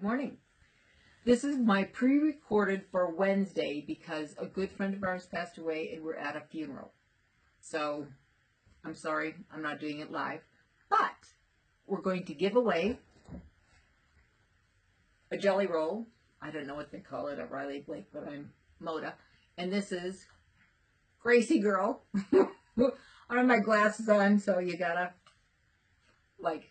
Good morning. This is my pre-recorded for Wednesday because a good friend of ours passed away and we're at a funeral. So I'm sorry, I'm not doing it live, but we're going to give away a jelly roll. I don't know what they call it at Riley Blake, but I'm Moda. And this is Gracie Girl. I have my glasses on, so you gotta, look.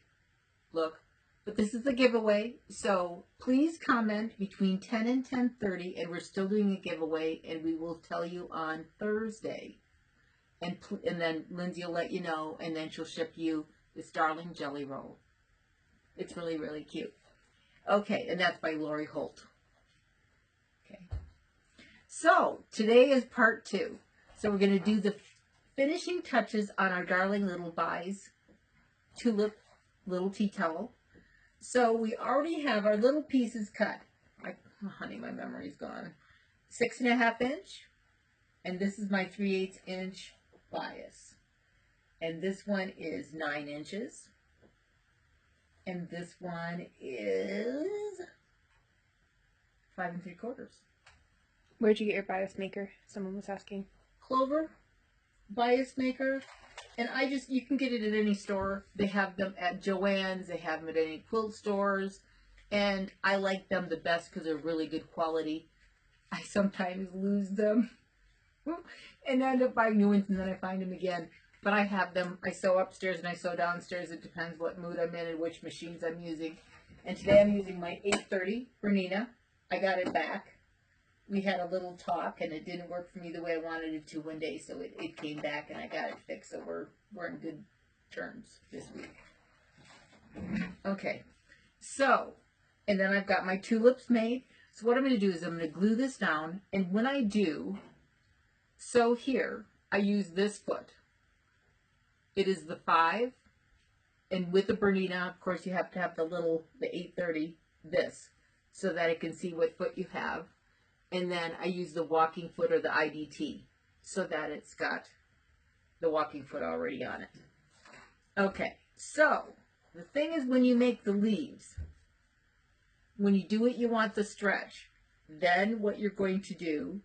But this is a giveaway, so please comment between 10 and 10:30, and we're still doing a giveaway, and we will tell you on Thursday. And then Lindsay will let you know, and then she'll ship you this darling jelly roll. It's really, really cute. Okay, and that's by Lori Holt. Okay. So, today is part 2. So we're going to do the finishing touches on our darling little Vise Tulip little tea towel. So we already have our little pieces cut. Oh, honey, my memory's gone. 6.5 inch. And this is my 3/8 inch bias. And this one is 9 inches. And this one is 5 3/4. Where'd you get your bias maker? Someone was asking. Clover bias maker. And you can get it at any store. They have them at Joann's. They have them at any quilt stores. And I like them the best because they're really good quality. I sometimes lose them and end up buying new ones, and then I find them again. But I have them. I sew upstairs and I sew downstairs. It depends what mood I'm in and which machines I'm using. And today I'm using my 830 for Nina. I got it back. We had a little talk, and it didn't work for me the way I wanted it to one day, so it came back, and I got it fixed, so we're in good terms this week. Okay, so, and then I've got my tulips made. So what I'm going to do is I'm going to glue this down, and when I do, so here, I use this foot. It is the 5, and with the Bernina, of course, you have to have the 830, this, so that it can see what foot you have. And then I use the walking foot or the IDT so that it's got the walking foot already on it. Okay, so the thing is, when you make the leaves, when you do it, you want the stretch. Then what you're going to do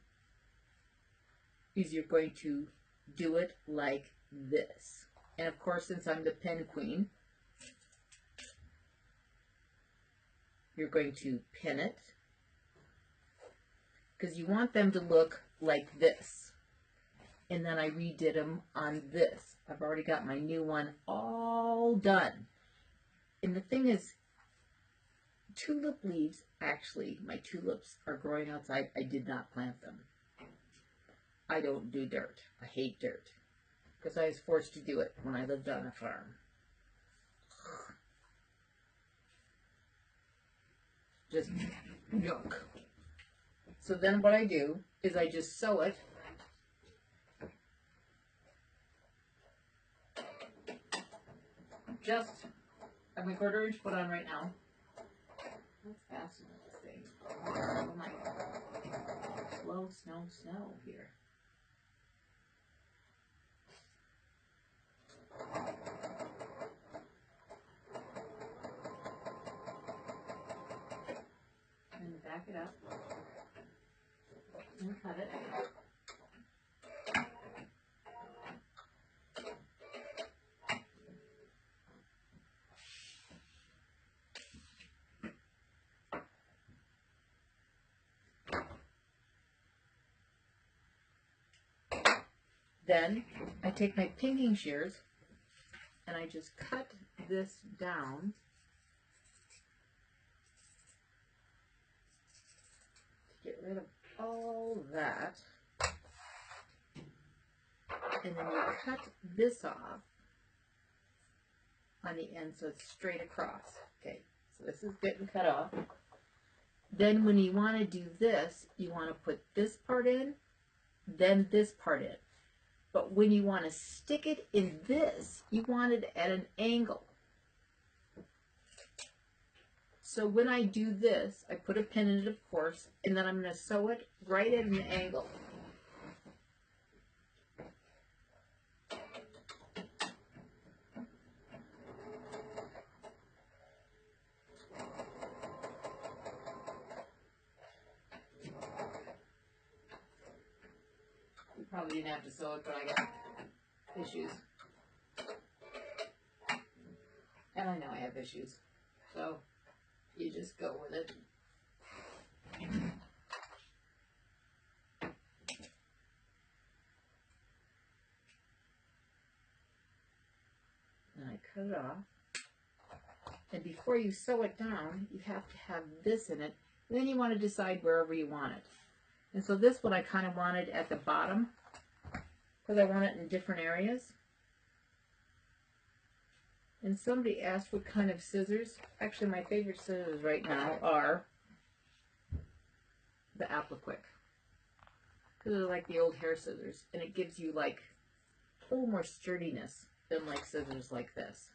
is you're going to do it like this. And of course, since I'm the pin queen, you're going to pin it, because you want them to look like this. And then I redid them on this. I've already got my new one all done. And the thing is, tulip leaves, actually, my tulips are growing outside. I did not plant them. I don't do dirt. I hate dirt, because I was forced to do it when I lived on a farm. Just yuck. So then what I do is I just sew it. Just, I have my 1/4 inch foot on right now. Let's fasten this thing. Oh my God. Slow, snow here. And back it up. And cut it. Then I take my pinking shears and I just cut this down to get rid of all that. And then you cut this off on the end so it's straight across. Okay, so this is getting cut off. Then when you want to do this, you want to put this part in, then this part in. But when you want to stick it in this, you want it at an angle. So when I do this, I put a pin in it, of course, and then I'm going to sew it right at an angle. probably didn't have to sew it, but I got issues. And I know I have issues. So you just go with it. And I cut it off. And before you sew it down, you have to have this in it. And then you want to decide wherever you want it. And so this one I kind of wanted at the bottom because I want it in different areas. And somebody asked what kind of scissors. Actually, my favorite scissors right now are the Appliquick. Because they're like the old hair scissors. And it gives you like a little more sturdiness than like scissors like this.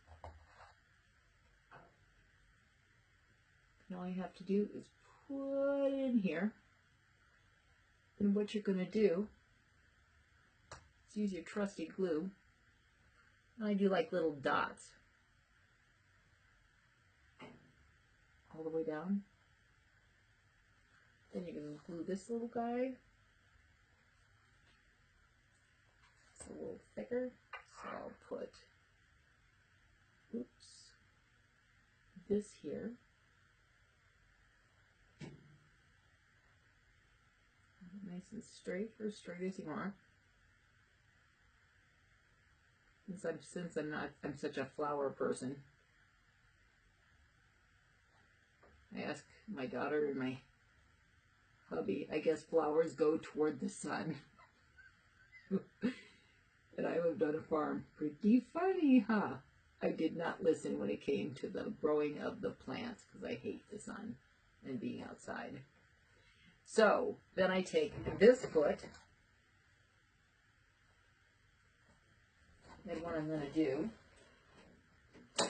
And all you have to do is put it in here. And what you're going to do is use your trusty glue. And I do like little dots. All the way down. Then you're going to glue this little guy. It's a little thicker. So I'll put, this here. Nice and straight, or as straight as you want. Since I'm such a flower person, I ask my daughter and my hubby, I guess flowers go toward the sun. And I lived on a farm. Pretty funny, huh? I did not listen when it came to the growing of the plants because I hate the sun and being outside. So then I take this foot, and what I'm going to do is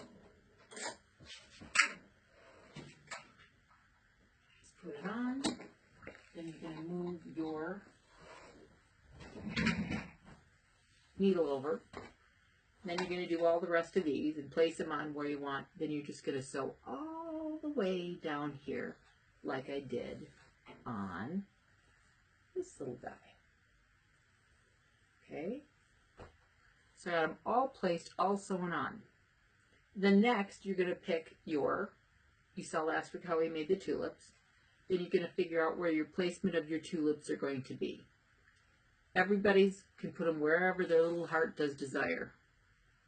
put it on. Then you're going to move your needle over. Then you're going to do all the rest of these and place them on where you want. Then you're just going to sew all the way down here like I did on this little guy. Okay, so I got them all placed, all sewn on. Then next you're going to pick you saw last week how we made the tulips. Then you're going to figure out where your placement of your tulips are going to be. Everybody's can put them wherever their little heart does desire.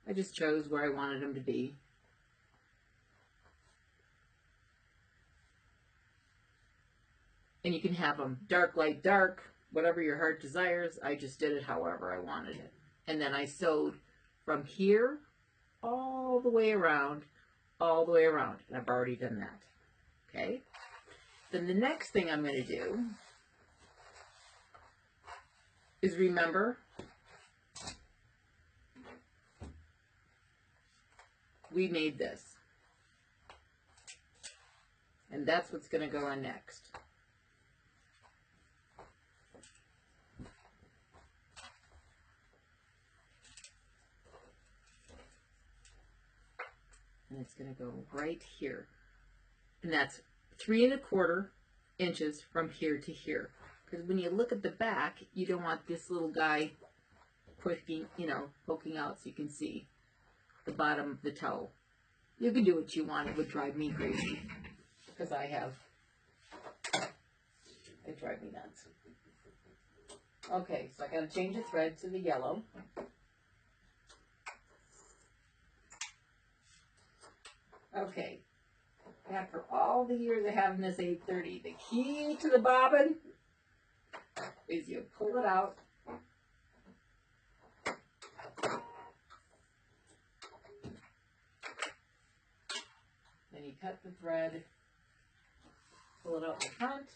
I just chose where I wanted them to be. And you can have them dark, light, dark, whatever your heart desires. I just did it however I wanted it. And then I sewed from here all the way around, all the way around. And I've already done that. Okay? Then the next thing I'm going to do is remember we made this. And that's what's going to go on next. And it's going to go right here. And that's 3 1/4 inches from here to here. Because when you look at the back, you don't want this little guy poking out so you can see the bottom of the toe. You can do what you want. It would drive me crazy. Because it drives me nuts. Okay, so I got to change the thread to the yellow. Okay, after all the years of having this 830, the key to the bobbin is you pull it out. Then you cut the thread, pull it out the front.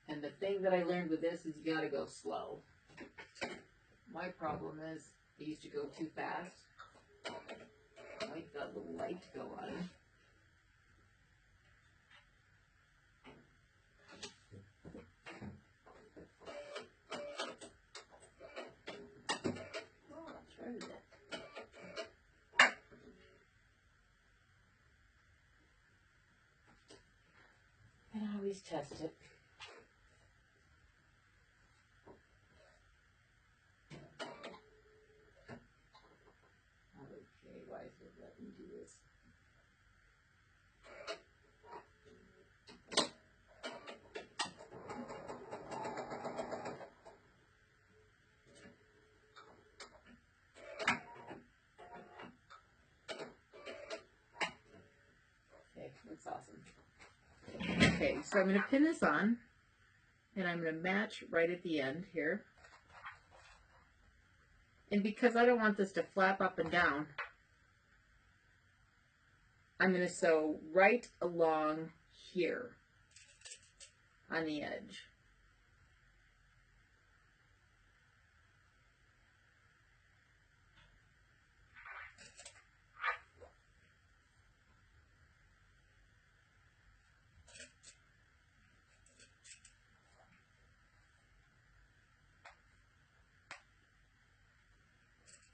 And the thing that I learned with this is you gotta go slow. My problem is I used to go too fast. Wait for that little light to go on. Oh, I'll try that. And I always test it. Okay, why is it letting me do this? Okay, that's awesome. Okay, so I'm going to pin this on, and I'm going to match right at the end here. And because I don't want this to flap up and down, I'm going to sew right along here on the edge.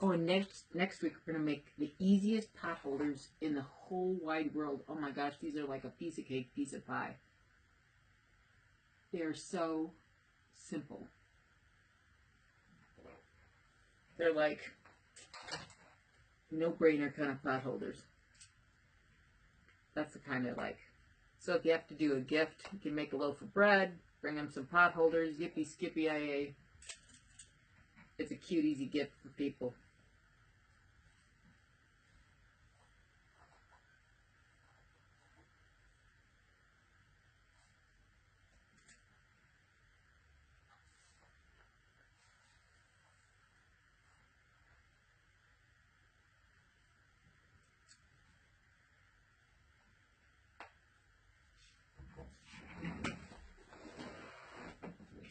Oh, and next week we're gonna make the easiest pot holders in the whole wide world. Oh my gosh, these are like a piece of cake, piece of pie. They're so simple. They're like no-brainer kind of pot holders. That's the kind I like. So if you have to do a gift, you can make a loaf of bread, bring them some pot holders, yippee skippy IA. It's a cute, easy gift for people.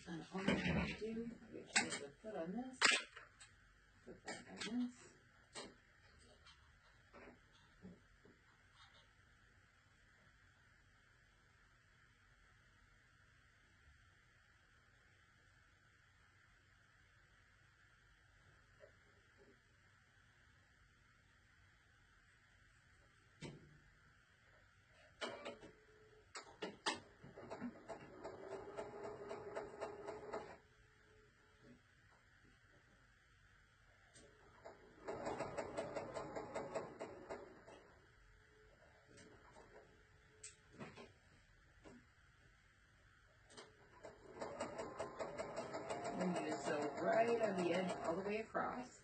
And all I have to do, I get change the foot on this, put that on this. And you just sew right on the edge all the way across.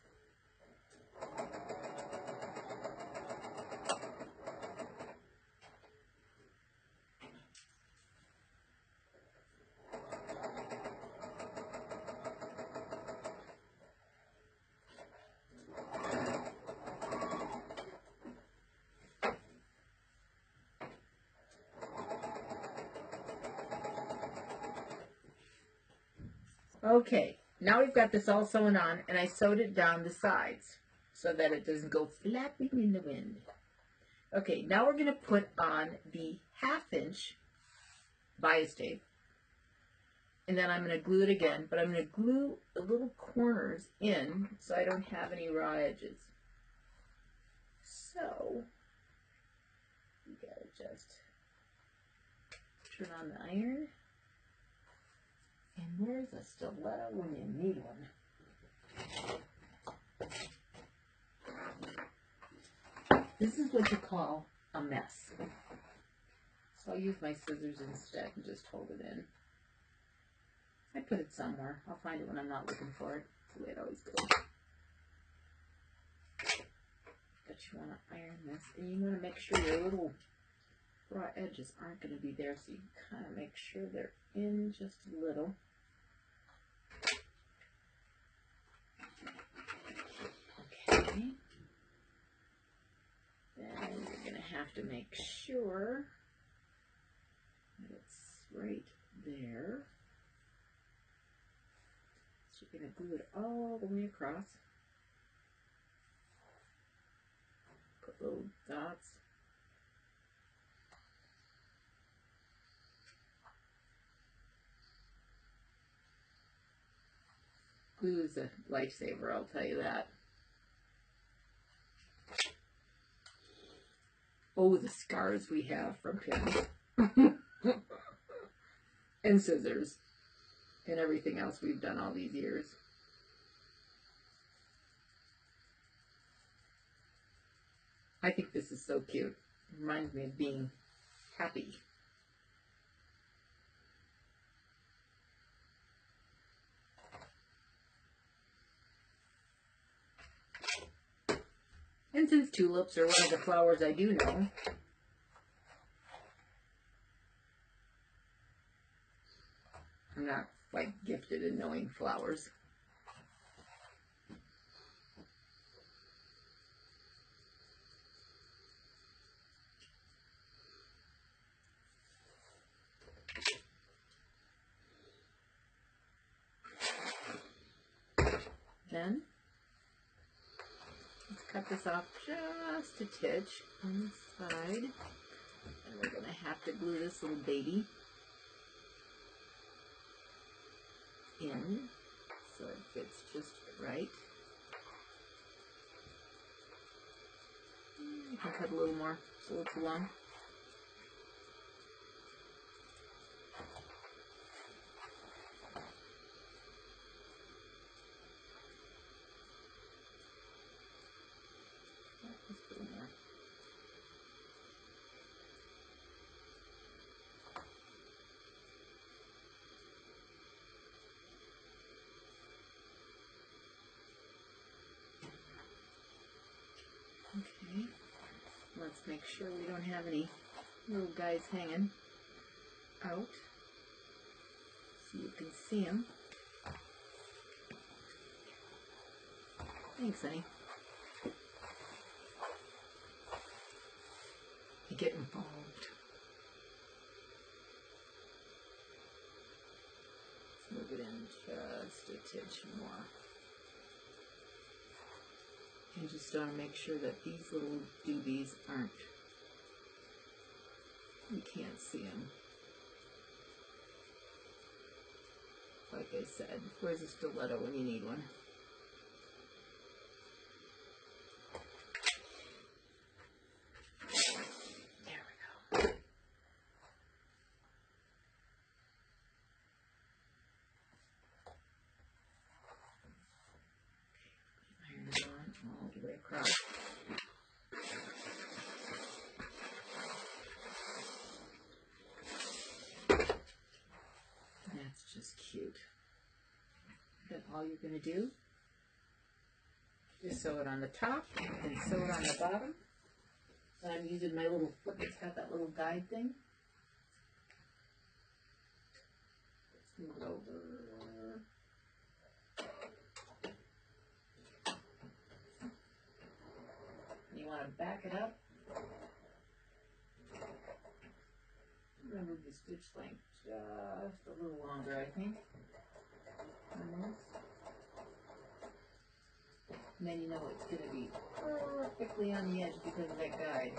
Okay, now we've got this all sewn on, and I sewed it down the sides so that it doesn't go flapping in the wind. Okay, now we're going to put on the 1/2 inch bias tape, and then I'm going to glue it again, but I'm going to glue the little corners in so I don't have any raw edges. So, you gotta just turn on the iron. And where's a stiletto when you need one? This is what you call a mess. So I'll use my scissors instead and just hold it in. I put it somewhere. I'll find it when I'm not looking for it. That's the way it always goes. But you want to iron this, and you want to make sure your little raw edges aren't going to be there, so you kind of make sure they're in just a little. Okay. Then you're going to have to make sure that it's right there. So you're going to glue it all the way across. Put little dots. Glue is a lifesaver, I'll tell you that. Oh, the scars we have from pins. and scissors and everything else we've done all these years. I think this is so cute. It reminds me of being happy. And since tulips are one of the flowers I do know, I'm not like gifted in knowing flowers. Then let's cut this off just a titch on the side. And we're going to have to glue this little baby in so it fits just right. You can cut a little more, it's a little too long. Just put in there. Okay, let's make sure we don't have any little guys hanging out so you can see them. Thanks, honey. You get involved. Let's move it in just a titch more. And just want to make sure that these little doobies aren't, you can't see them. Like I said, where's a stiletto when you need one? There we go. Iron it on all the way across. That's just cute. Then all you're going to do is sew it on the top and sew it on the bottom. And I'm using my little foot that's got that little guide thing. Let's move it over. You want to back it up. Remember the stitch length just a little longer, I think. Almost. And then you know it's going to be perfectly on the edge because of that guide.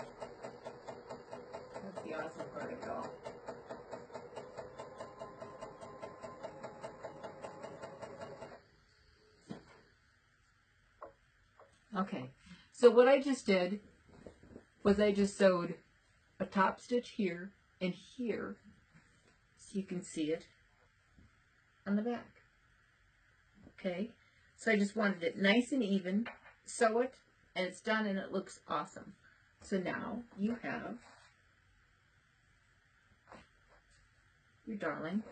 That's the awesome part of it all. Okay, so what I just did was I just sewed a top stitch here and here so you can see it on the back. Okay, so I just wanted it nice and even, sew it, and it's done and it looks awesome. So now you have your darling,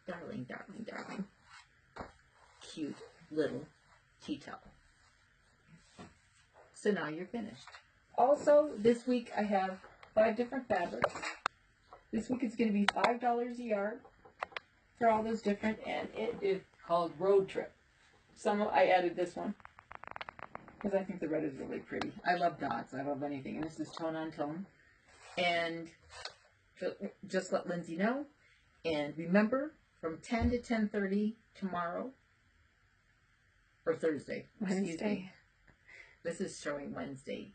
darling, darling, darling, cute little tea towel. So now you're finished. Also, this week I have 5 different fabrics. This week it's going to be $5 a yard for all those different, and it is called Road Trip. I added this one because I think the red is really pretty. I love dots. I love anything, and this is tone on tone. And just let Lindsay know. And remember, from 10 to 10:30 tomorrow or Thursday. Wednesday. This is showing Wednesday,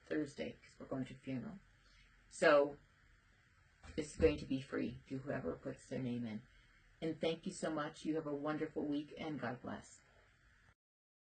Thursday, because we're going to a funeral. So this is going to be free to whoever puts their name in. And thank you so much. You have a wonderful week, and God bless.